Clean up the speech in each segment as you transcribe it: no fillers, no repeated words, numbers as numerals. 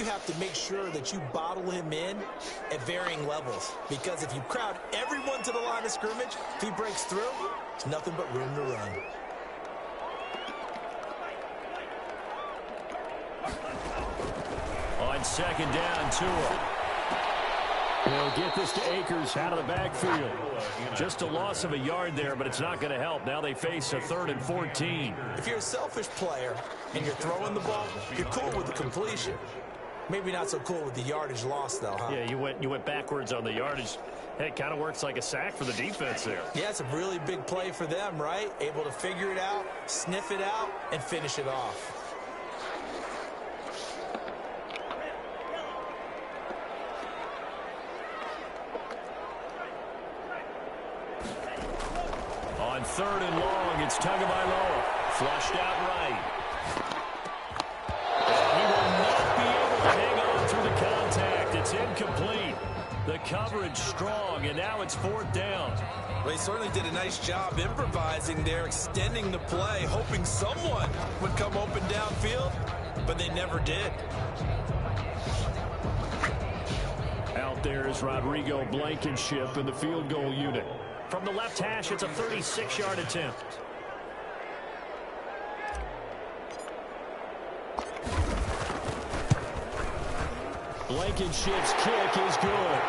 have to make sure that you bottle him in at varying levels. Because if you crowd everyone to the line of scrimmage, if he breaks through, there's nothing but room to run. On second down, Tua. They'll get this to Akers out of the backfield. Just a loss of a yard there, but it's not going to help. Now they face a 3rd and 14. If you're a selfish player and you're throwing the ball, you're cool with the completion. Maybe not so cool with the yardage loss, though, huh? Yeah, you went backwards on the yardage. Hey, it kind of works like a sack for the defense there. Yeah, it's a really big play for them, right? Able to figure it out, sniff it out, and finish it off. On 3rd and long, it's Tagovailoa. Flushed out right. And he will not be able to hang on through the contact. It's incomplete. The coverage strong, and now it's 4th down. Well, he certainly did a nice job improvising there, extending the play, hoping someone would come open downfield, but they never did. Out there is Rodrigo Blankenship in the field goal unit. From the left hash, it's a 36-yard attempt. Blankenship's kick is good.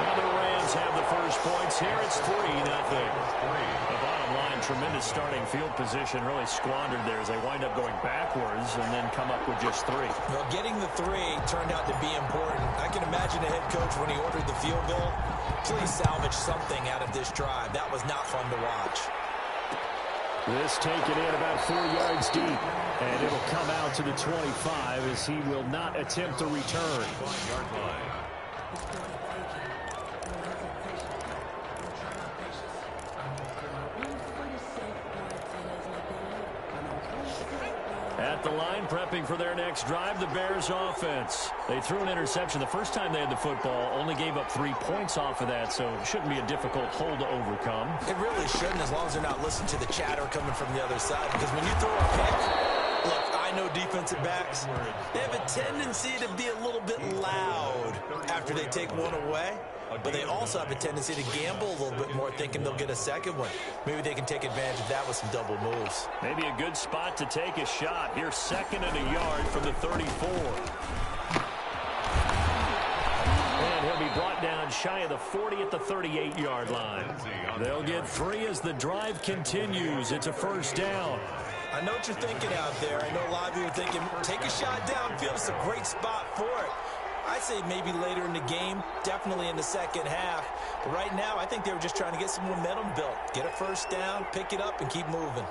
And the Rams have the first points here. It's 3-0. The bottom line, tremendous starting field position, really squandered there as they wind up going backwards and then come up with just 3. Well, getting the 3 turned out to be important. I can imagine the head coach when he ordered the field goal. Please salvage something out of this drive. That was not fun to watch. This taken in about 4 yards deep, and it'll come out to the 25 as he will not attempt to return. At the line, prepping for their next drive, the Bears offense. They threw an interception the first time they had the football, only gave up 3 points off of that, so it shouldn't be a difficult hole to overcome. It really shouldn't, as long as they're not listening to the chatter coming from the other side, because when you throw a pick, look, I know defensive backs, they have a tendency to be a little bit loud after they take one away. But they also have a tendency to gamble a little bit more, thinking they'll get a second one. Maybe they can take advantage of that with some double moves. Maybe a good spot to take a shot. Here's 2nd and a yard from the 34. And he'll be brought down shy of the 40 at the 38-yard line. They'll get 3 as the drive continues. It's a 1st down. I know what you're thinking out there. I know a lot of you are thinking, take a shot downfield. It's a great spot for it. I'd say maybe later in the game, definitely in the second half. But right now, I think they were just trying to get some momentum built. Get a 1st down, pick it up, and keep moving.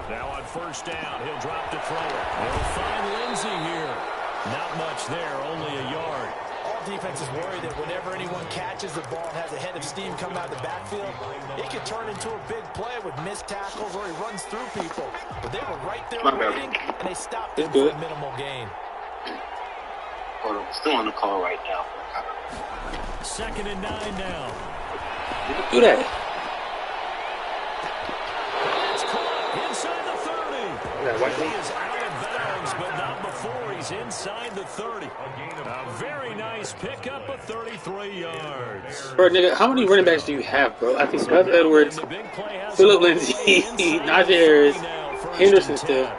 Now on 1st down, he'll drop to throw it. They'll find Lindsey here. Not much there, only a yard. All defenses worry that whenever anyone catches the ball and has a head of steam coming out of the backfield, it could turn into a big play with missed tackles or he runs through people. But they were right there waiting, and they stopped him for a minimal gain. Hold on, still on the call right now. 2nd and 9 now. Do that. It's caught inside the 30. He is out of bounds, but not before he's inside the 30. A very nice pickup of 33 yards. Bro, nigga, how many running backs do you have, bro? I think Gus Edwards, Phillip Lindsay, Najee Harris, Henderson still.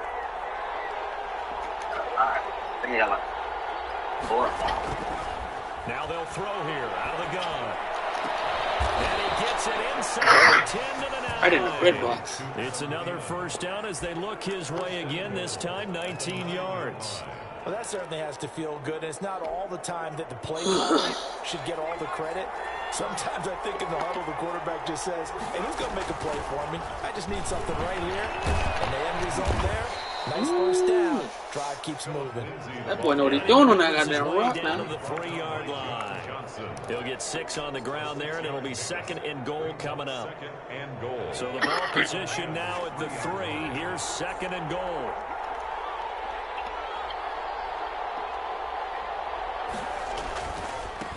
Now they'll throw here out of the gun. And he gets it inside the 10 to the 9. Right in the red box. It's another 1st down as they look his way again, this time 19 yards. Well, that certainly has to feel good. And it's not all the time that the play caller should get all the credit. Sometimes I think in the huddle, the quarterback just says, hey, who's going to make a play for me? I just need something right here. And the end result there, nice 1st down. Drive keeps moving. That boy know what he's doing on that goddamn rock down now. to the 3-yard line. He'll get 6 on the ground there, and it'll be 2nd and goal coming up. So the ball position now at the 3. Here's 2nd and goal.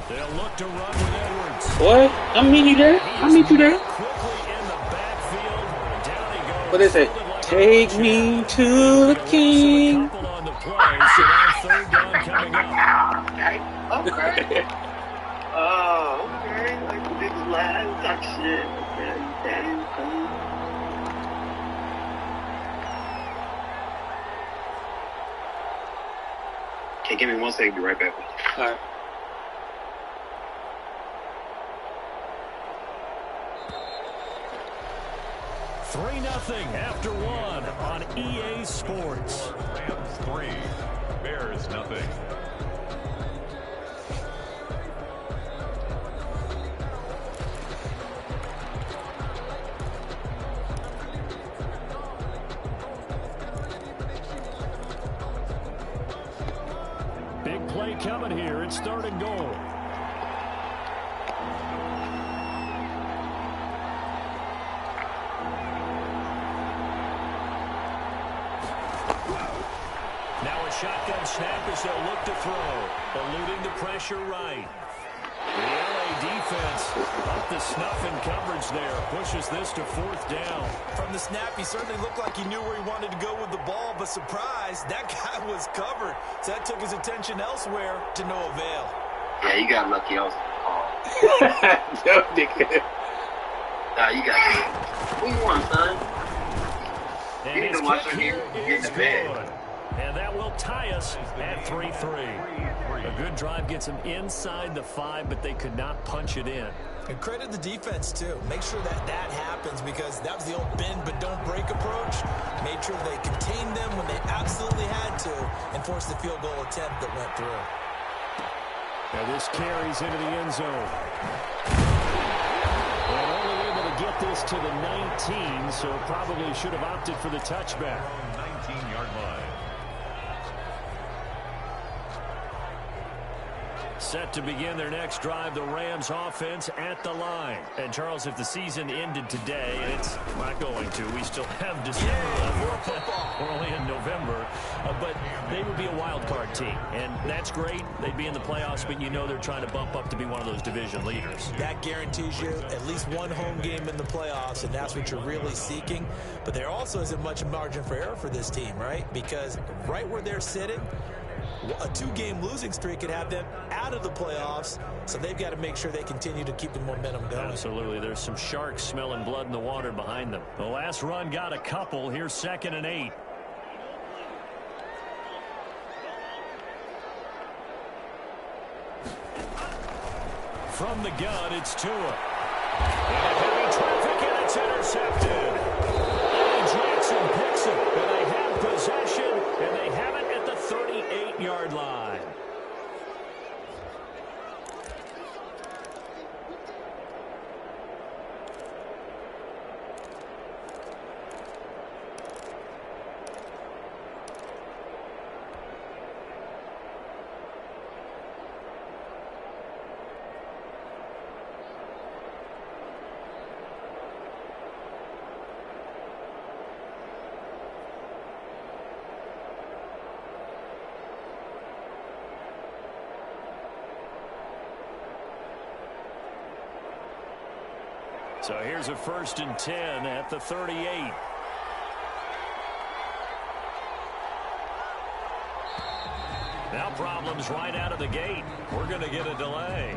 They'll look to run with Edwards. Boy, I'll meet you there. I'll meet you there. Quickly in the backfield. Down he goes. What they say? Take me to the king. On the play, so now third down coming up. Okay. Oh, okay. Like the big last type shit. Okay. Okay, give me 1 second. Be right back. All right. Three 0 after one on EA Sports. Rams 3, Bears 0. Big play coming here. It's third and goal. Now a shotgun snap as they'll look to throw. Eluding the pressure right. The LA defense up the snuff in coverage there. Pushes this to fourth down. From the snap, he certainly looked like he knew where he wanted to go with the ball, but surprise, that guy was covered. So that took his attention elsewhere to no avail. Yeah, you got lucky. I was on the call. No, nigga. Nah, you got it. What you want, son? And You need his to watch kick her here get is in the bed. good. And that will tie us at 3-3. A good drive gets them inside the 5, but they could not punch it in. And credit the defense, too. Make sure that happens because that was the old bend but don't break approach. Made sure they contained them when they absolutely had to and forced the field goal attempt that went through. Now this carries into the end zone. And only able to get this to the 19, so probably should have opted for the touchback. 19-yard line. Set to begin their next drive, the Rams offense at the line. And Charles, if the season ended today, and it's not going to, we still have December left. We're only in November, but they would be a wild card team. And that's great. They'd be in the playoffs, but you know they're trying to bump up to be one of those division leaders. That guarantees you at least one home game in the playoffs, and that's what you're really seeking. But there also isn't much margin for error for this team, right? Because right where they're sitting, a 2-game losing streak could have them out of the playoffs, so they've got to make sure they continue to keep the momentum going. Absolutely. There's some sharks smelling blood in the water behind them. The last run got a couple. Here's 2nd and 8. From the gun, it's Tua. And heavy traffic, and it's intercepted. And Jackson picks it. And they have possession, and they have it at the 38-yard line. So here's a 1st and 10 at the 38. Now problems right out of the gate. We're going to get a delay.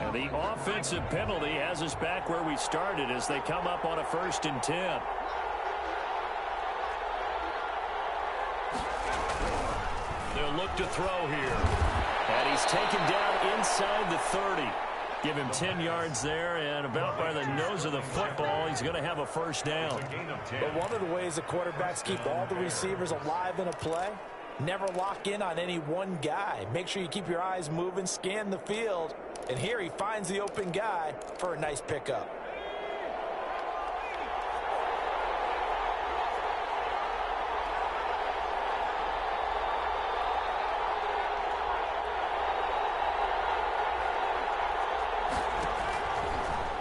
And the offensive penalty has us back where we started as they come up on a 1st and 10. They'll look to throw here. And he's taken down inside the 30. Give him 10 yards there, and about by the nose of the football, he's going to have a 1st down. But one of the ways the quarterbacks keep all the receivers alive in a play, never lock in on any one guy. Make sure you keep your eyes moving, scan the field, and here he finds the open guy for a nice pickup.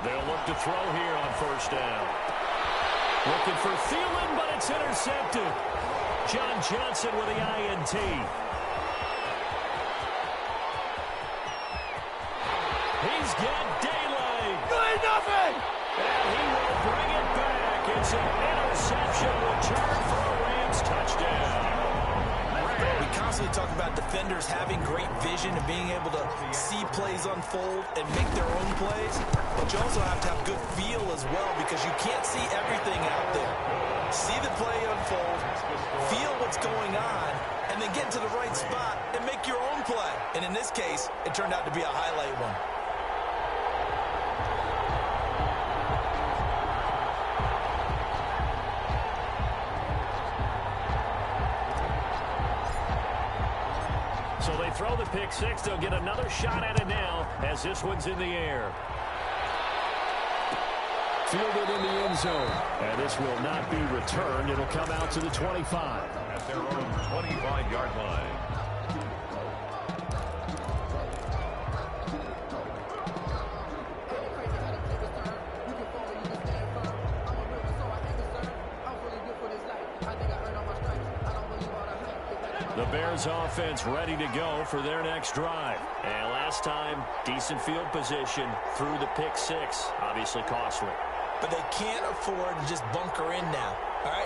They'll look to throw here on 1st down. Looking for Thielen, but it's intercepted. John Johnson with the INT. He's got daylight. Good nothing. And he will bring it back. It's an interception return for a Rams touchdown. We constantly talk about defenders having great vision and being able to see plays unfold and make their own plays. But you also have to have good feel as well because you can't see everything out there. See the play unfold, feel what's going on, and then get to the right spot and make your own play. And in this case, it turned out to be a highlight one. So they throw the pick six. They'll get another shot at it now as this one's in the air. Fielded in the end zone. And this will not be returned. It'll come out to the 25. At their own 25-yard line. The Bears offense ready to go for their next drive. And last time, decent field position through the pick six. Obviously costly. But they can't afford to just bunker in now. All right,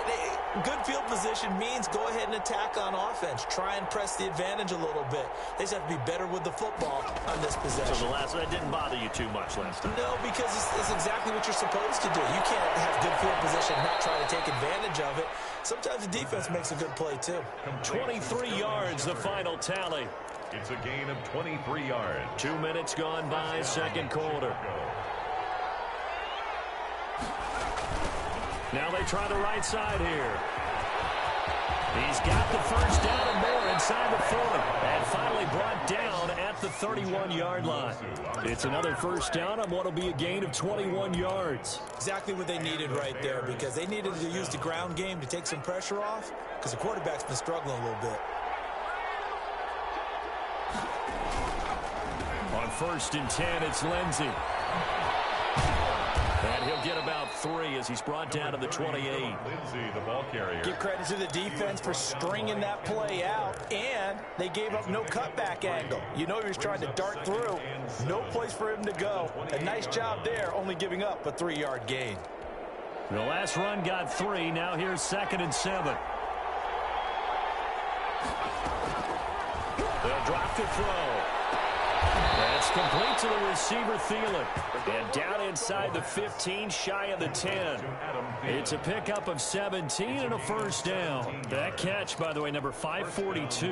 good field position means go ahead and attack on offense. Try and press the advantage a little bit. They just have to be better with the football on this possession. So that didn't bother you too much last time? No, because it's exactly what you're supposed to do. You can't have good field position and not try to take advantage of it. Sometimes the defense makes a good play, too. 23 yards, the final tally. It's a gain of 23 yards. 2 minutes gone by, second quarter. Now they try the right side here. He's got the first down and more inside the 40. And finally brought down at the 31-yard line. It's another first down on what will be a gain of 21 yards. Exactly what they needed right there because they needed to use the ground game to take some pressure off because the quarterback's been struggling a little bit. On 1st and 10, it's Lindsey. And he'll get about 3 as he's brought down to the 28. Lindsey, the ball carrier. Give credit to the defense for stringing that play out, and they gave up no cutback angle. You know he was trying to dart through. No place for him to go. A nice job there, only giving up a 3-yard gain. The last run got 3. Now here's 2nd and 7. They'll drop to throw. That's complete to the receiver, Thielen. And down inside the 15, shy of the 10. It's a pickup of 17 and a first down. That catch, by the way, number 542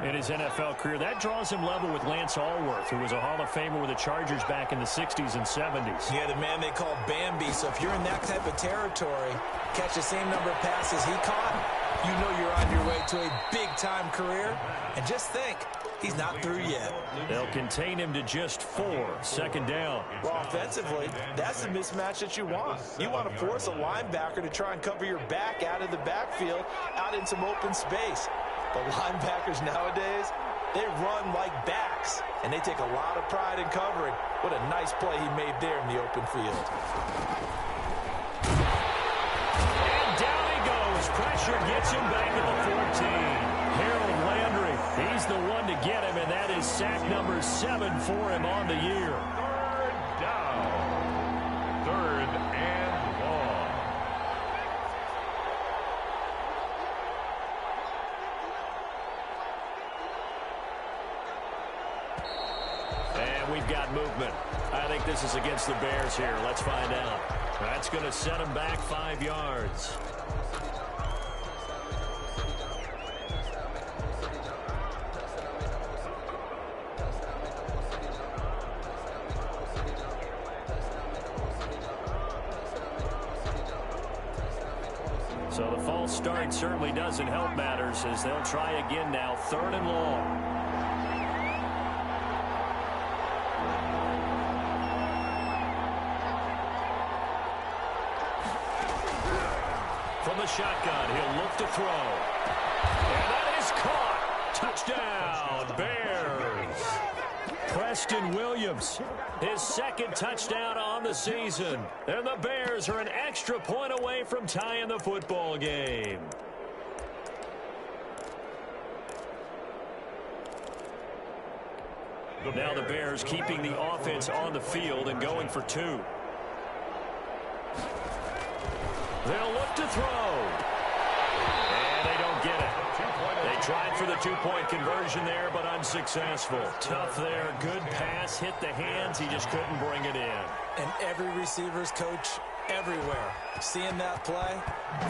in his NFL career. That draws him level with Lance Allworth, who was a Hall of Famer with the Chargers back in the 60s and 70s. Yeah, the man they call Bambi. So if you're in that type of territory, catch the same number of passes he caught, you know you're on your way to a big-time career. And just think, he's not through yet. They'll contain him to just 4. 2nd down. Well, offensively, that's the mismatch that you want. You want to force a linebacker to try and cover your back out of the backfield, out in some open space. But linebackers nowadays, they run like backs, and they take a lot of pride in covering. What a nice play he made there in the open field. And down he goes. Pressure gets him back at the 14. Harold Landry, he's the one to get him, and that is sack number 7 for him on the year. 3rd down. 3rd and long. And we've got movement. I think this is against the Bears here. Let's find out. That's going to set him back 5 yards. So the false start certainly doesn't help matters as they'll try again now. 3rd and long. From the shotgun, he'll look to throw. And that is caught. Touchdown, Bears. Preston Williams, his 2nd touchdown on the season. And the Bears are an extra point away from tying the football game. Now the Bears keeping the offense on the field and going for 2. They'll look to throw. And they don't get it. They tried for the 2-point conversion there, but unsuccessful. Tough there. Good pass. Hit the hands. He just couldn't bring it in. And every receiver's coach everywhere. Seeing that play,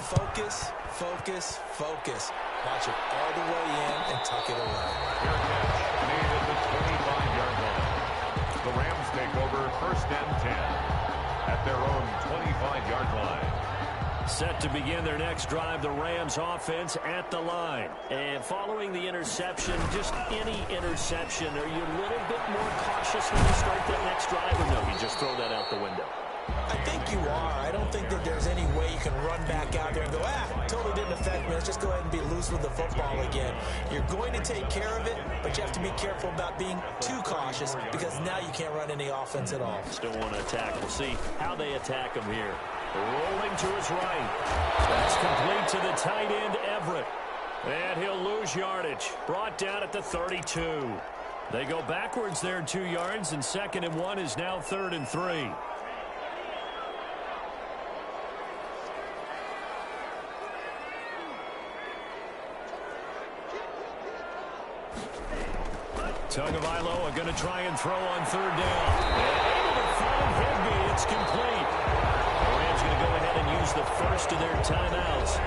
focus, focus, focus. Watch it all the way in and tuck it away. Fair catch made at the 25-yard line. The Rams take over 1st and 10 at their own 25-yard line. Set to begin their next drive, the Rams offense at the line. And following the interception, just any interception, are you a little bit more cautious when you start that next drive, or no, you just throw that out the window? I think you are. I don't think that there's any way you can run back out there and go, totally didn't affect me. Let's just go ahead and be loose with the football again. You're going to take care of it, but you have to be careful about being too cautious because now you can't run any offense at all. Still want to attack. We'll see how they attack him here. Rolling to his right. That's complete to the tight end, Everett. And he'll lose yardage. Brought down at the 32. They go backwards there 2 yards, and 2nd and 1 is now 3rd and 3. Tagovailoa going to try and throw on 3rd down. Able to find Higbee. It's complete. The Rams going to go ahead and use the first of their timeouts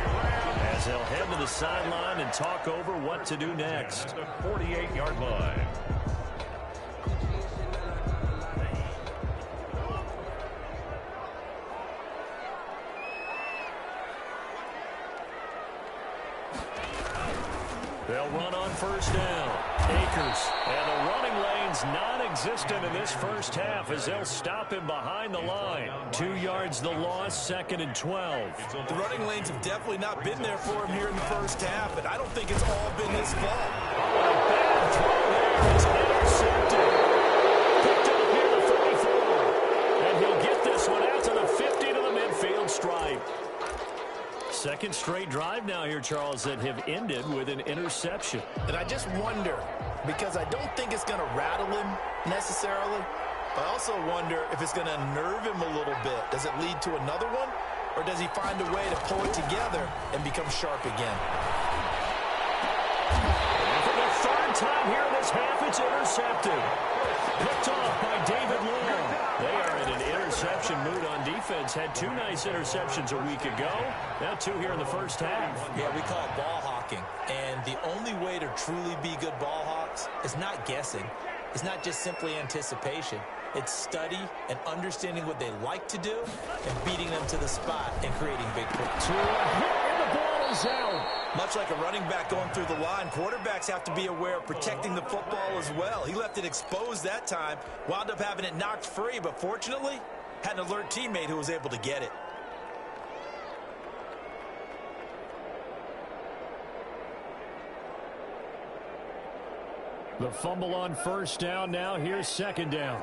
as they'll head to the sideline and talk over what to do next. The 48-yard line. They'll run on 1st down. Akers. And the running lane's non-existent in this first half as they'll stop him behind the line. 2 yards the loss, 2nd and 12. The running lanes have definitely not been there for him here in the first half, and I don't think it's all been his fault. Bad throw there. It's intercepted. Picked up here at 34. And he'll get this one out to the 50 to the midfield stripe. Second straight drive now here, Charles, that have ended with an interception. And I just wonder, because I don't think it's going to rattle him necessarily, but I also wonder if it's going to unnerve him a little bit. Does it lead to another one, or does he find a way to pull it together and become sharp again? And for the 3rd time here in this half, it's intercepted. Picked off by David Long. They are in an interception mood on defense. Had 2 nice interceptions a week ago. Now 2 here in the first half. Yeah, we call it ball hawking. And the only way to truly be good ball hawks is not guessing. It's not just simply anticipation. It's study and understanding what they like to do and beating them to the spot and creating big plays. And the ball is out. Much like a running back going through the line, quarterbacks have to be aware of protecting the football as well. He left it exposed that time, wound up having it knocked free, but fortunately, had an alert teammate who was able to get it. The fumble on 1st down. Now here's 2nd down.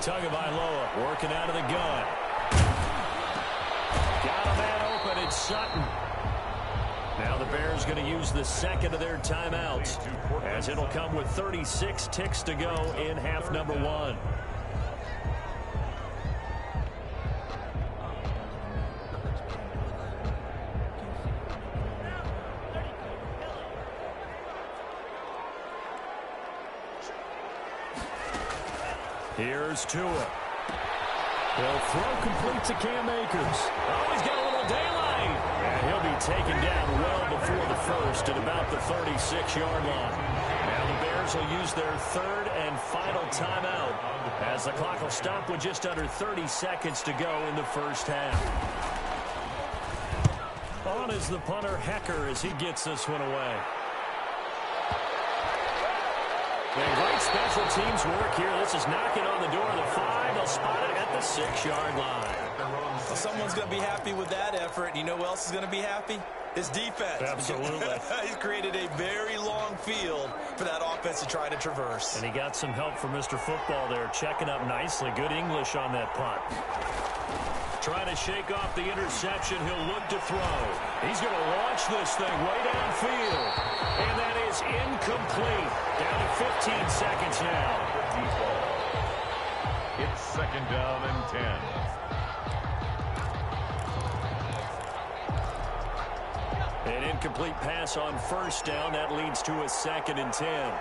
Tagovailoa working out of the gun. Got a man open. It's Sutton. Now the Bears going to use the 2nd of their timeouts as it'll come with 36 ticks to go in half number 1. Here's Tua. He'll throw complete to Cam Akers. Oh, he's got a little daylight. And he'll be taken down well before the 1st at about the 36-yard line. Now the Bears will use their 3rd and final timeout as the clock will stop with just under 30 seconds to go in the first half. On is the punter, Hecker, as he gets this one away. And great special teams work here. This is knocking on the door of the 5. They'll spot it at the 6-yard line. Well, someone's going to be happy with that effort. And you know who else is going to be happy? His defense. Absolutely. He's created a very long field for that offense to try to traverse. And he got some help from Mr. Football there, checking up nicely. Good English on that punt. Trying to shake off the interception. He'll look to throw. He's going to launch this thing way downfield. And that is incomplete. Down to 15 seconds now. It's second down and 10. An incomplete pass on first down. That leads to a second and 10.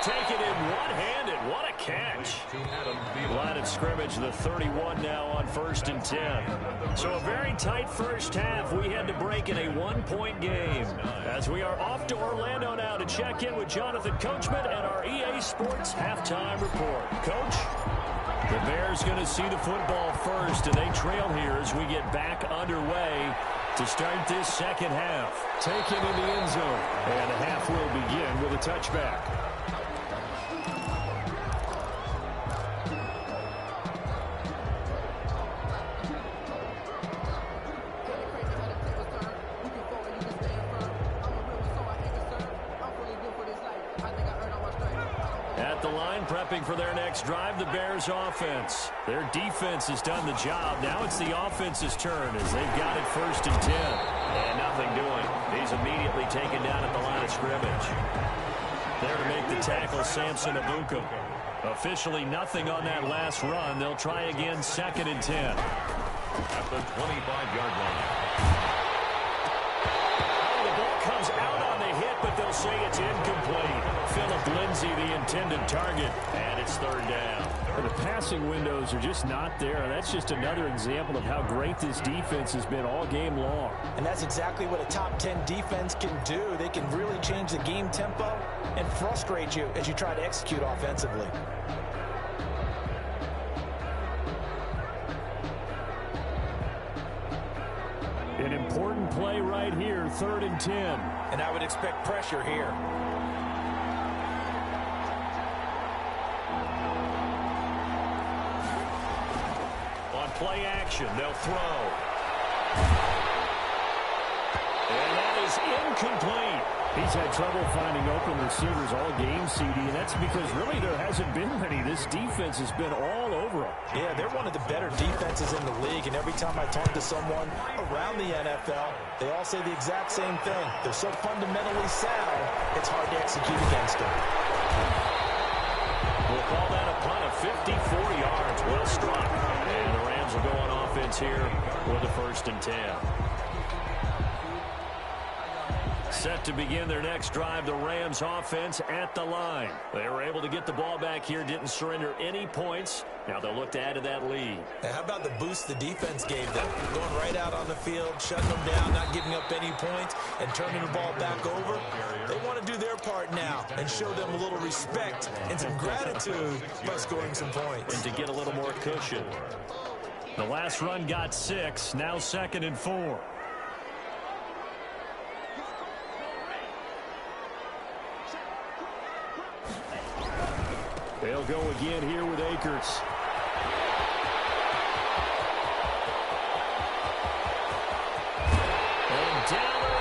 Taken in one-handed. What a catch. Line of scrimmage, the 31 now on 1st and 10. So a very tight first half. We had to break in a one-point game. As we are off to Orlando now to check in with Jonathan Coachman and our EA Sports halftime report. Coach? The Bears going to see the football first, and they trail here as we get back underway to start this second half. Taken in the end zone. And the half will begin with a touchback. Prepping for their next drive, the Bears offense. Their defense has done the job. Now it's the offense's turn as they've got it 1st and 10. And nothing doing. He's immediately taken down at the line of scrimmage. There to make the tackle, Samson Abukum. Officially nothing on that last run. They'll try again 2nd and 10. At the 25-yard line. Oh, the ball comes out on the hit, but they'll say it's incomplete. Philip Lindsay, the intended target, and it's 3rd down. The passing windows are just not there. That's just another example of how great this defense has been all game long. And that's exactly what a top 10 defense can do. They can really change the game tempo and frustrate you as you try to execute offensively. An important play right here, 3rd and 10. And I would expect pressure here. Play action. They'll throw. And that is incomplete. He's had trouble finding open receivers all game, CD, and that's because really there hasn't been many. This defense has been all over them. Yeah, they're one of the better defenses in the league, and every time I talk to someone around the NFL, they all say the exact same thing. They're so fundamentally sound, it's hard to execute against them. We'll call that a punt of 54 yards. Well struck. And the Rams will go on offense here with a 1st and 10. Set to begin their next drive, the Rams offense at the line. They were able to get the ball back here, didn't surrender any points. Now they'll look to add to that lead. And how about the boost the defense gave them? Going right out on the field, shutting them down, not giving up any points, and turning the ball back over. They want to do their part now and show them a little respect and some gratitude by scoring some points. And to get a little more cushion. The last run got 6, now 2nd and 4. They'll go again here with Akers. And down to the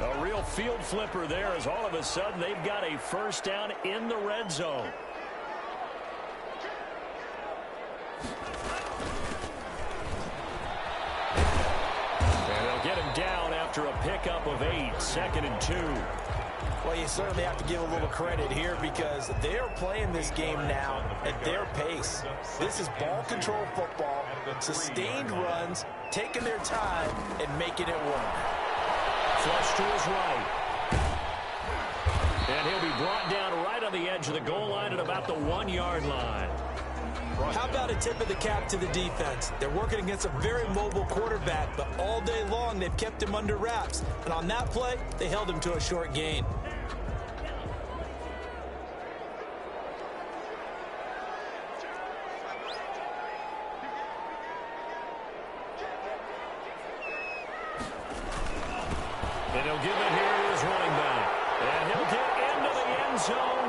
11. A real field flipper there as all of a sudden they've got a 1st down in the red zone. Get him down after a pickup of 8, 2nd and 2. Well, you certainly have to give a little credit here because they're playing this game now at their pace. This is ball control football, sustained runs, taking their time and making it work. Flush to his right. And he'll be brought down right on the edge of the goal line at about the 1-yard line. How about a tip of the cap to the defense? They're working against a very mobile quarterback, but all day long they've kept him under wraps. And on that play, they held him to a short gain.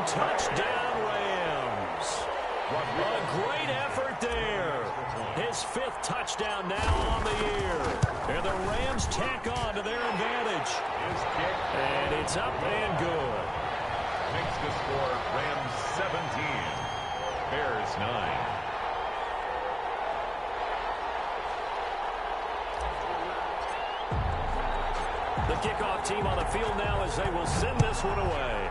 touchdown, Rams. A great effort there. His 5th touchdown now on the year. And the Rams tack on to their advantage. And it's up and good. Makes the score Rams 17, Bears 9. The kickoff team on the field now as they will send this one away.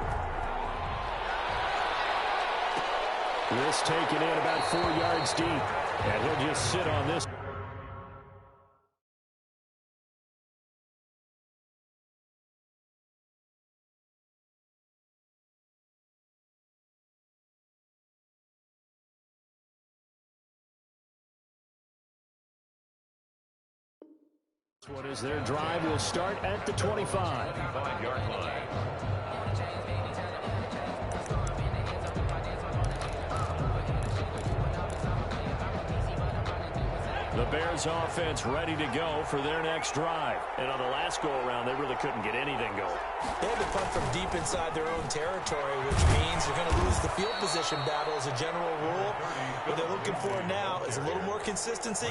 This taken in about 4 yards deep. And he'll just sit on this. What is their drive will start at the 25. 25-yard line. The Bears offense ready to go for their next drive. And on the last go-around, they really couldn't get anything going. They had to punt from deep inside their own territory, which means you're going to lose the field position battle as a general rule. What they're looking for now is a little more consistency,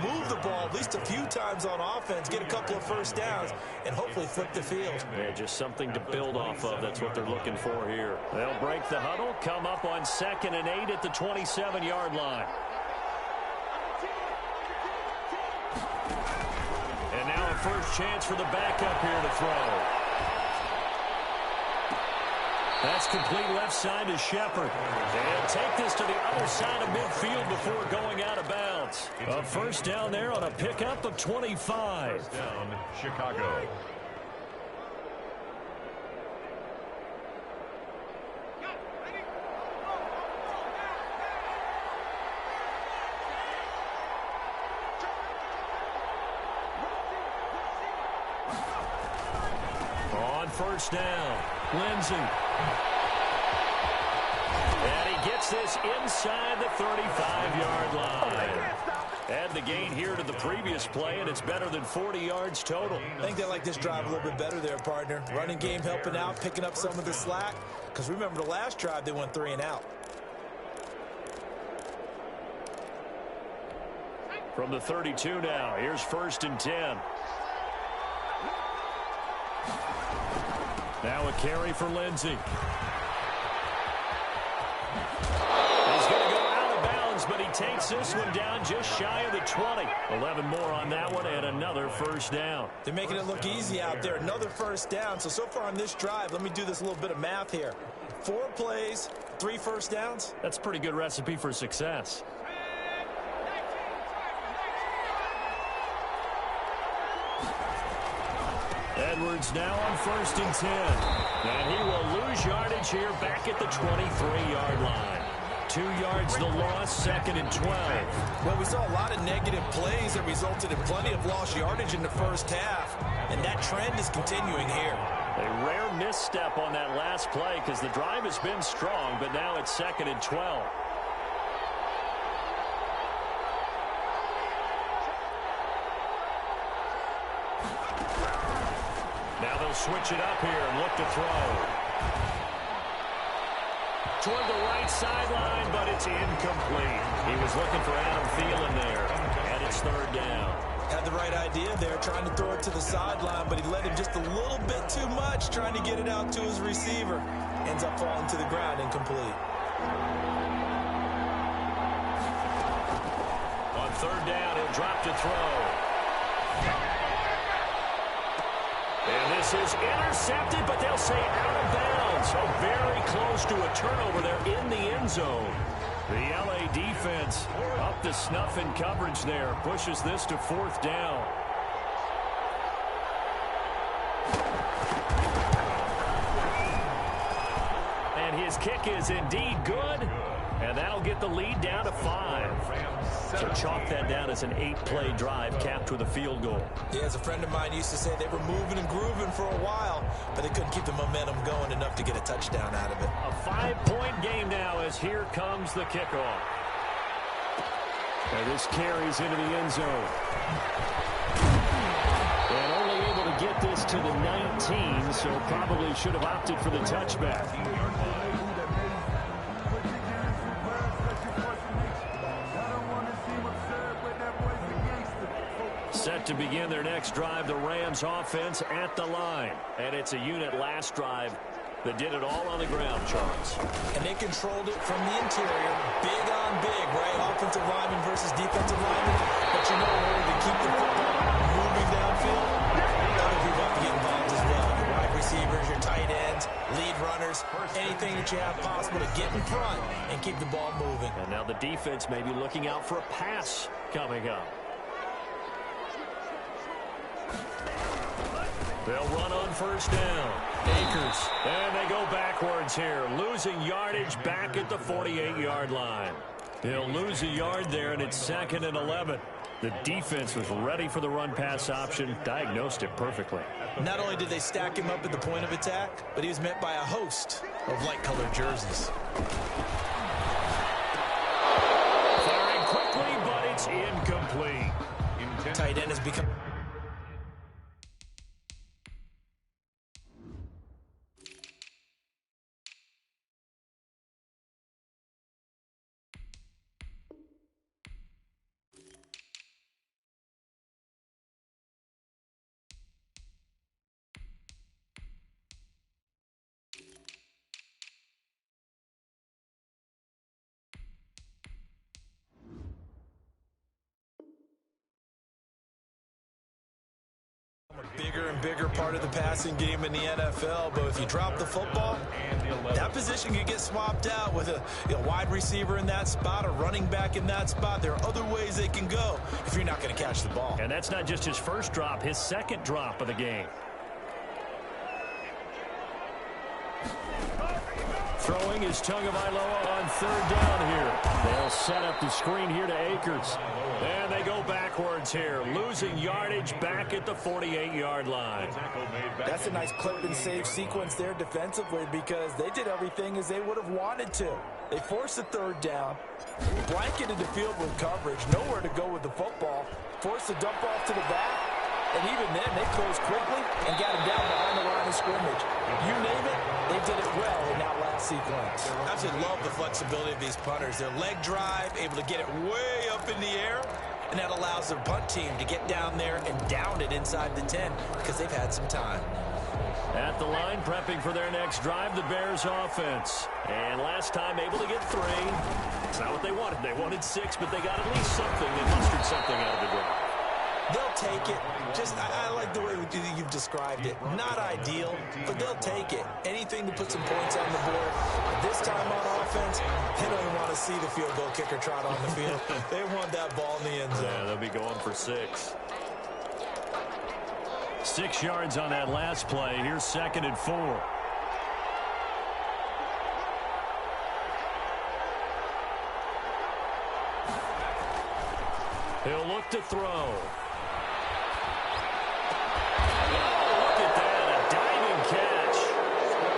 move the ball at least a few times on offense, get a couple of first downs, and hopefully flip the field. Yeah, just something to build off of. That's what they're looking for here. They'll break the huddle, come up on 2nd and 8 at the 27-yard line. And now a first chance for the backup here to throw. That's complete left side to Shepard. And take this to the other side of midfield before going out of bounds. A first down there on a pickup of 25. First down, Chicago. On first down, Lindsey. And he gets this inside the 35-yard line. Add the gain here to the previous play, and it's better than 40 yards total. I think they like this drive a little bit better there, partner. Running game helping out, picking up some of the slack. Because remember the last drive, they went 3 and out. From the 32 now, here's 1st and 10. Now a carry for Lindsey. He's going to go out of bounds, but he takes this one down just shy of the 20. 11 more on that one and another first down. They're making it look easy out there. Another first down. So far on this drive, let me do this little bit of math here. 4 plays, 3 first downs. That's a pretty good recipe for success. Edwards now on 1st and 10. And he will lose yardage here back at the 23-yard line. 2 yards the loss, 2nd and 12. Well, we saw a lot of negative plays that resulted in plenty of lost yardage in the first half. And that trend is continuing here. A rare misstep on that last play because the drive has been strong, but now it's 2nd and 12. Now they'll switch it up here and look to throw. Toward the right sideline, but it's incomplete. He was looking for Adam Thielen there, and it's 3rd down. Had the right idea there, trying to throw it to the sideline, but he let him just a little bit too much, trying to get it out to his receiver. Ends up falling to the ground, incomplete. On 3rd down, he'll drop to throw. And this is intercepted, but they'll say out of bounds. So very close to a turnover there in the end zone. The LA defense up to snuff in coverage there. Pushes this to 4th down. And his kick is indeed good. And that'll get the lead down to 5. So chalk that down as an 8-play drive capped with a field goal. Yeah, as a friend of mine used to say, they were moving and grooving for a while, but they couldn't keep the momentum going enough to get a touchdown out of it. A 5-point game now as here comes the kickoff. And this carries into the end zone. And only able to get this to the 19, so probably should have opted for the touchback. to begin their next drive. The Rams offense at the line. And it's a unit last drive that did it all on the ground, Charles. And they controlled it from the interior. Big on big, right? Offensive lineman versus defensive lineman. But you know, in order to keep the football moving downfield, other people have to get involved as well. Your wide receivers, your tight ends, lead runners, anything that you have possible to get in front and keep the ball moving. And now the defense may be looking out for a pass coming up. They'll run on first down. Akers. And they go backwards here. Losing yardage back at the 48-yard line. He'll lose a yard there, and it's 2nd and 11. The defense was ready for the run-pass option, diagnosed it perfectly. Not only did they stack him up at the point of attack, but he was met by a host of light-colored jerseys. Firing quickly, but it's incomplete. Tight end has become... a bigger and bigger part of the passing game in the NFL, but if you drop the football, that position could get swapped out with a wide receiver in that spot, a running back in that spot. There are other ways they can go if you're not going to catch the ball. And that's not just his first drop, his second drop of the game. Throwing is Tagovailoa on third down here. They'll set up the screen here to Akers. And they go backwards here, losing yardage back at the 48-yard line. That's a nice clip and save sequence there defensively because they did everything as they would have wanted to. They forced the third down, blanketed the field with coverage, nowhere to go with the football, forced the dump off to the back, and even then they closed quickly and got him down behind the line of scrimmage. You name it, they did it well in that last sequence. I absolutely love the flexibility of these punters. Their leg drive, able to get it way up in the air, and that allows their punt team to get down there and down it inside the 10 because they've had some time. At the line, prepping for their next drive, the Bears offense. And last time able to get 3. It's not what they wanted. They wanted 6, but they got at least something. They mustered something out of the drive. They'll take it. I like the way you've described it. Not ideal, but they'll take it. Anything to put some points on the board. This time on offense, they don't even want to see the field goal kicker trot on the field. They want that ball in the end zone. Yeah, they'll be going for 6. 6 yards on that last play. Here's 2nd and 4. He'll look to throw.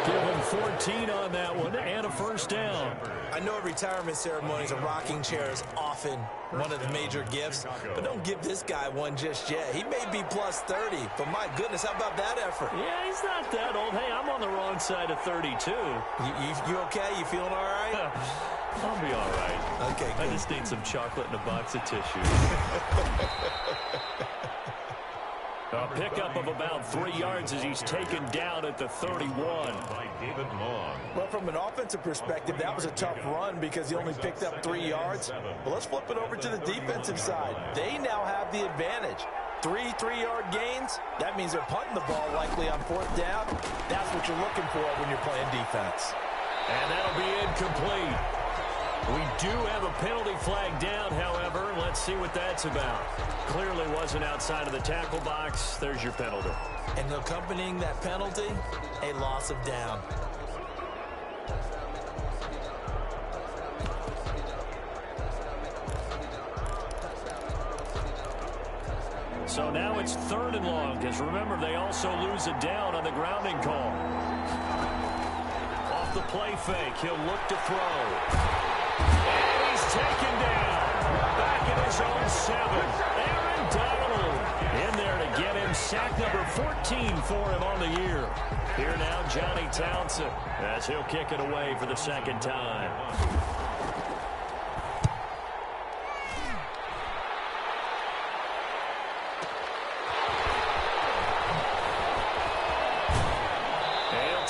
Give him 14 on that one and a first down. I know at retirement ceremonies, a rocking chair is often one of the major gifts, but don't give this guy one just yet. He may be plus 30, but my goodness, how about that effort? Yeah, he's not that old. Hey, I'm on the wrong side of 32. You okay? You feeling all right? I'll be all right. Okay, good. I just need some chocolate and a box of tissue. A pickup of about 3 yards as he's taken down at the 31. By David Long. Well, from an offensive perspective, that was a tough run because he only picked up 3 yards. But let's flip it over to the defensive side. They now have the advantage. 3 3-yard gains. That means they're punting the ball likely on 4th down. That's what you're looking for when you're playing defense. And that'll be incomplete. We do have a penalty flag down, however. Let's see what that's about. Clearly wasn't outside of the tackle box. There's your penalty. And accompanying that penalty, a loss of down. So now it's 3rd and long, because remember, they also lose a down on the grounding call. Off the play fake, he'll look to throw. And he's taken down. Back in his own 7. Aaron Donald in there to get him. Sack number 14 for him on the year. Here now, Johnny Townsend, as he'll kick it away for the 2nd time.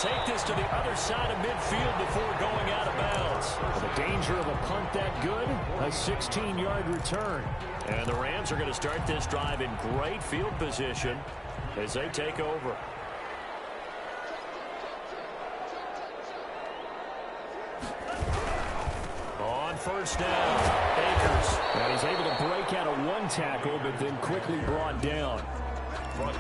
take this to the other side of midfield before going out of bounds. The danger of a punt that good, a 16-yard return. And the Rams are going to start this drive in great field position as they take over. On first down, Akers. And he's able to break out of one tackle, but then quickly brought down.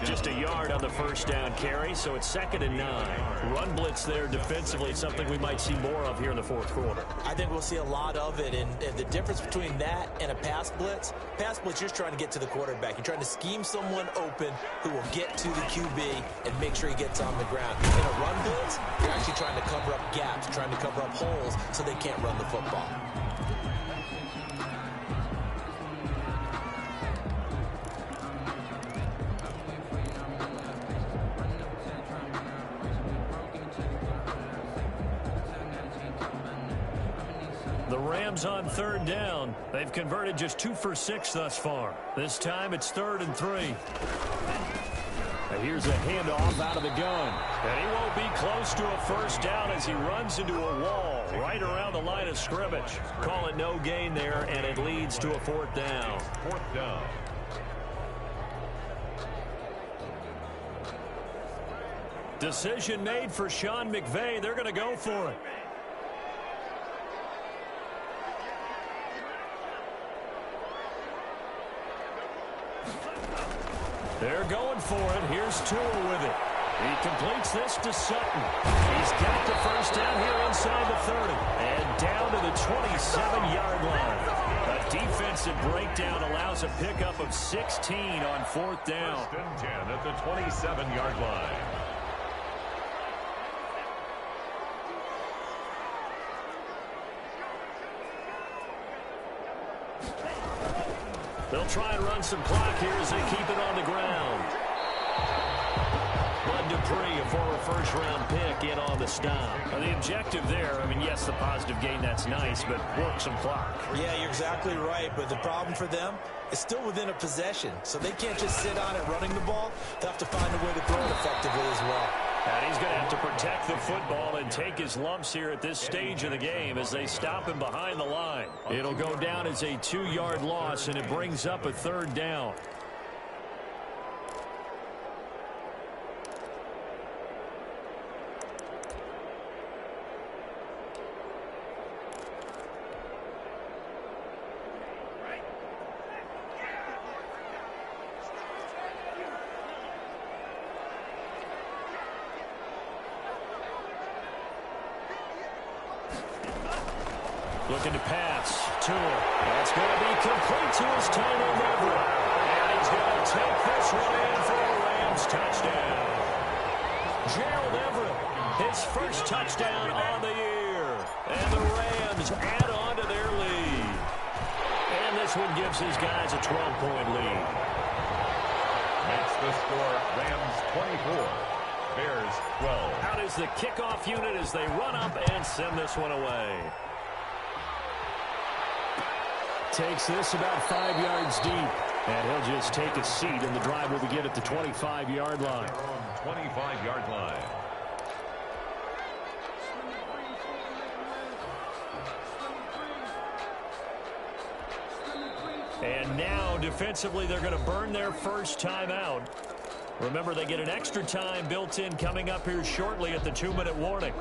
Just a yard on the first down carry, so it's 2nd and 9. Run blitz there defensively, something we might see more of here in the fourth quarter. I think we'll see a lot of it, and the difference between that and a pass blitz, you're just trying to get to the quarterback. You're trying to scheme someone open who will get to the QB and make sure he gets on the ground. In a run blitz, you're actually trying to cover up gaps, trying to cover up holes so they can't run the football. The Rams on 3rd down. They've converted just 2 for 6 thus far. This time it's 3rd and 3. And here's a handoff out of the gun. And he won't be close to a first down as he runs into a wall right around the line of scrimmage. Call it no gain there, and it leads to a 4th down. 4th down. Decision made for Sean McVay. They're going to go for it. They're going for it. Here's Tua with it. He completes this to Sutton. He's got the first down here inside the 30. And down to the 27-yard line. A defensive breakdown allows a pickup of 16 on 4th down. 1st and 10 at the 27-yard line. They'll try and run some clock here as they keep it on the ground. Bud Dupree, a former first-round pick, in on the stop. Now, the objective there, I mean, yes, the positive gain, that's nice, but work some clock. Yeah, you're exactly right, but the problem for them is still within a possession, so they can't just sit on it running the ball. They'll have to find a way to throw it effectively as well. And he's going to have to protect the football and take his lumps here at this stage of the game as they stop him behind the line. It'll go down as a 2-yard loss, and it brings up a 3rd down. Looking to pass. Tua. That's going to be complete to his tight end Everett. And he's going to take this one in for a Rams touchdown. Gerald Everett, his first touchdown on the year. And the Rams add on to their lead. And this one gives his guys a 12-point lead. Makes the score Rams 24, Bears 12. Out is the kickoff unit as they run up and send this one away. Takes this about 5 yards deep. And he'll just take a seat, and the drive will begin at the 25-yard line. 25-yard line. And now, defensively, they're going to burn their first time out. Remember, they get an extra time built in coming up here shortly at the 2-minute warning.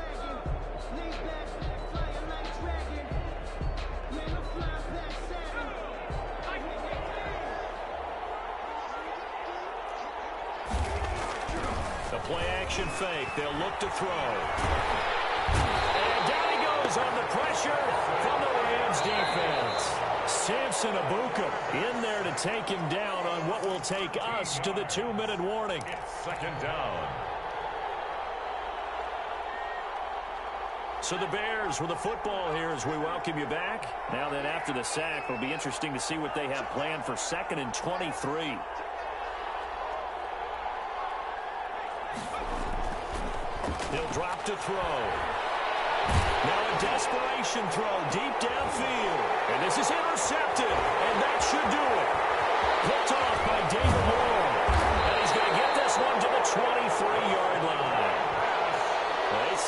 Play-action fake. They'll look to throw. And down he goes on the pressure from the Rams defense. Samson Abuka in there to take him down on what will take us to the 2-minute warning. It's 2nd down. So the Bears with the football here as we welcome you back. Now then, after the sack, it'll be interesting to see what they have planned for 2nd and 23. He'll drop to throw. Now a desperation throw deep downfield. And this is intercepted. And that should do it. Picked off by David Moore. And he's going to get this one to the 23-yard line.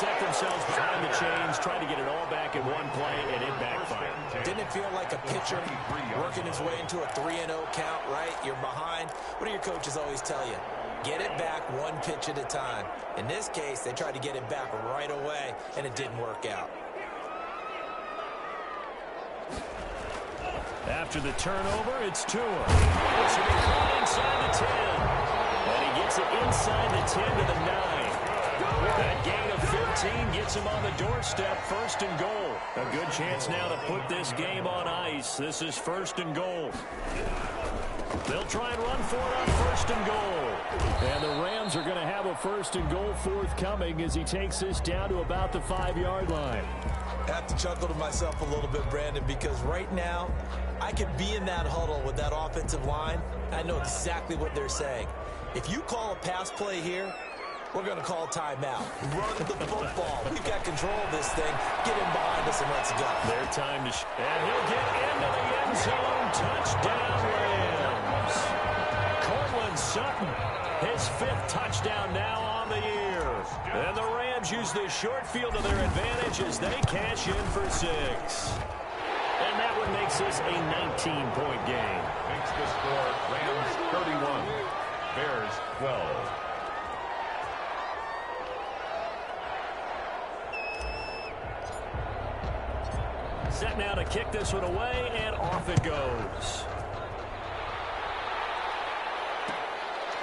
set themselves behind the chains, try to get it all back in one play, and it backfired. Didn't it feel like a pitcher working his way into a 3-0 count, right? You're behind. What do your coaches always tell you? Get it back one pitch at a time. In this case, they tried to get it back right away, and it didn't work out. After the turnover, it's Tua. This will be caught inside the 10. And he gets it inside the 10 to the 9. That gain of 15 gets him on the doorstep, first and goal. A good chance now to put this game on ice. This is first and goal. They'll try and run for it on first and goal. And the Rams are going to have a first and goal forthcoming as he takes this down to about the 5-yard line. I have to chuckle to myself a little bit, Brandon, because right now I could be in that huddle with that offensive line. I know exactly what they're saying. If you call a pass play here, we're going to call timeout. Run the football. We've got control of this thing. Get in behind us and let's go. Their time to and he'll get into the end zone. Touchdown, Rams. Cortland Sutton, his 5th touchdown now on the year. And the Rams use this short field to their advantage as they cash in for 6. And that one makes this a 19-point game. Makes the score Rams 31, Bears 12. Set now to kick this one away, and off it goes.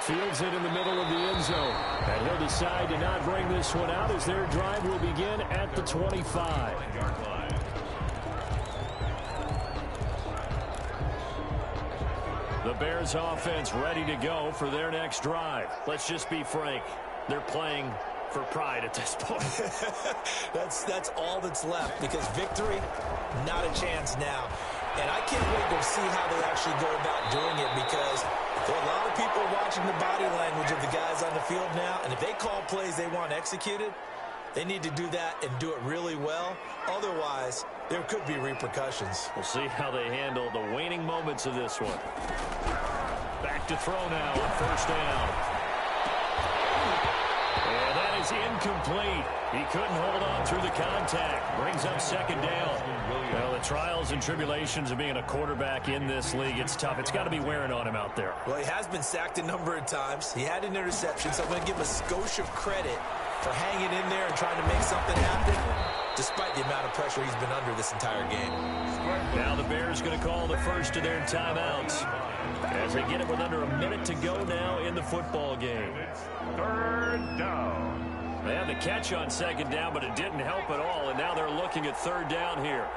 Fields it in the middle of the end zone. And he'll decide to not bring this one out as their drive will begin at the 25. The Bears offense ready to go for their next drive. Let's just be frank. They're playing for pride at this point. That's all that's left, because victory, not a chance now. And I can't wait to see how they actually go about doing it, because there are a lot of people watching the body language of the guys on the field now, and if they call plays they want executed, they need to do that and do it really well. Otherwise, there could be repercussions. We'll see how they handle the waning moments of this one. Back to throw now on first down. And that is incomplete. He couldn't hold on through the contact. Brings up second down. Well, the trials and tribulations of being a quarterback in this league, it's tough. It's got to be wearing on him out there. Well, he has been sacked a number of times. He had an interception, so I'm going to give him a skosh of credit for hanging in there and trying to make something happen, despite the amount of pressure he's been under this entire game. Now the Bears going to call the first of their timeouts as they get it with under a minute to go now in the football game. Third down. They had the catch on second down, but it didn't help at all, and now they're looking at third down here.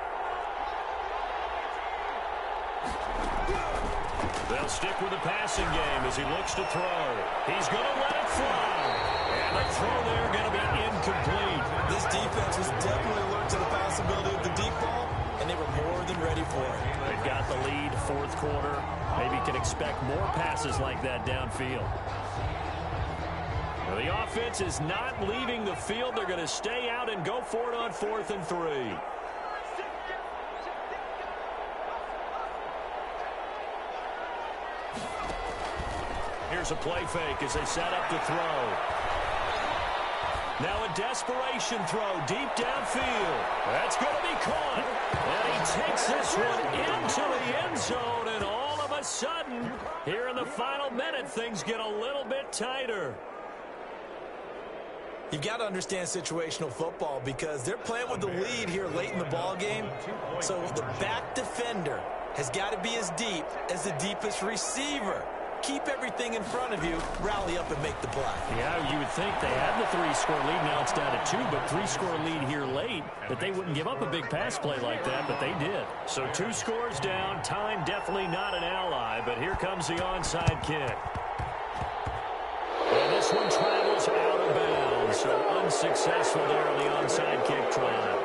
They'll stick with the passing game as he looks to throw. He's going to let it fly. And the throw there going to be incomplete. This defense was definitely alert to the possibility of the deep ball, and they were more than ready for it. They've got the lead, fourth quarter. Maybe can expect more passes like that downfield. Well, the offense is not leaving the field. They're going to stay out and go for it on 4th and 3. Here's a play fake as they set up to throw. Now a desperation throw deep downfield. That's going to be caught. And he takes this one into the end zone. And all of a sudden, here in the final minute, things get a little bit tighter. You've got to understand situational football, because they're playing with the lead here late in the ball game. So the back defender has got to be as deep as the deepest receiver. Keep everything in front of you, rally up and make the play. Yeah, you would think they had the 3-score lead. Now it's down to 2, but 3-score lead here late, that they wouldn't give up a big pass play like that, but they did. So 2 scores down. Time definitely not an ally, but here comes the onside kick. And this one travels out of bounds, so unsuccessful there on the onside kick try.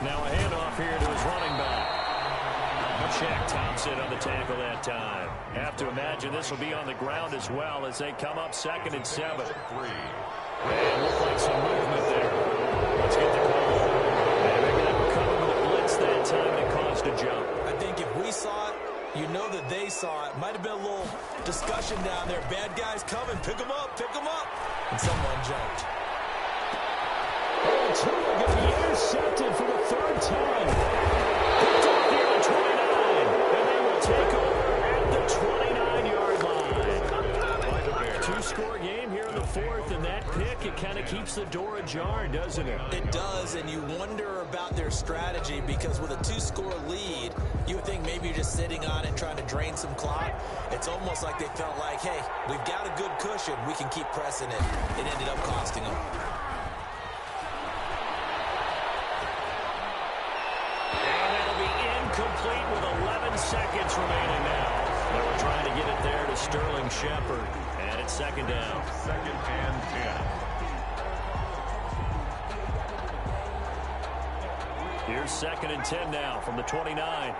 Now a handoff here to his running back. Shaq Thompson on the tackle that time. Have to imagine this will be on the ground as well as they come up 2nd and 7. And looks like some movement there. Let's get the call. And they're going to cover with a blitz that time that caused a jump. You know that they saw it. Might have been a little discussion down there. Bad guys coming. Pick them up. Pick them up. And someone jumped. And Tua going to be intercepted for the third time. Picked up here at 29. And they will take over at the 29-yard line. Two-score game here in the fourth, and that pick, it kind of keeps the door ajar, doesn't it? It does, and you wonder about their strategy because with a two-score lead, you would think maybe you're just sitting on it trying to drain some clock. It's almost like they felt like, hey, we've got a good cushion. We can keep pressing it. It ended up costing them. And it'll be incomplete with 11 seconds remaining now. They were trying to get it there to Sterling Shepard. And it's second down. Second and 10. Here's second and 10 now from the 29.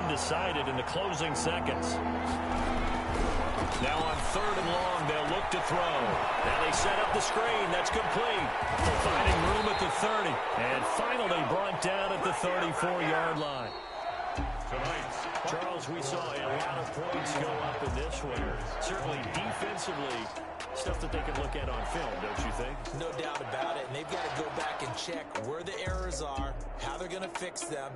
Decided in the closing seconds. Now on third and long, they'll look to throw. Now they set up the screen. That's complete. Finding room at the 30. And finally brought down at the 34-yard line. Charles, we saw a lot of points go up in this one. Certainly defensively, stuff that they can look at on film, don't you think? No doubt about it. And they've got to go back and check where the errors are, how they're going to fix them,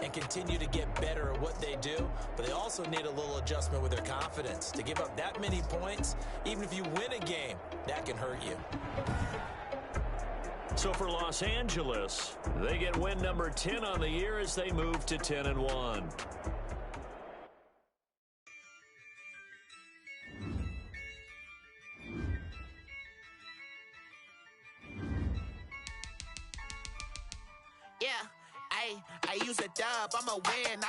and continue to get better at what they do. But they also need a little adjustment with their confidence. To give up that many points, even if you win a game, that can hurt you. So for Los Angeles, they get win number 10 on the year as they move to 10-1. Yeah, I use a dub, I'm a win.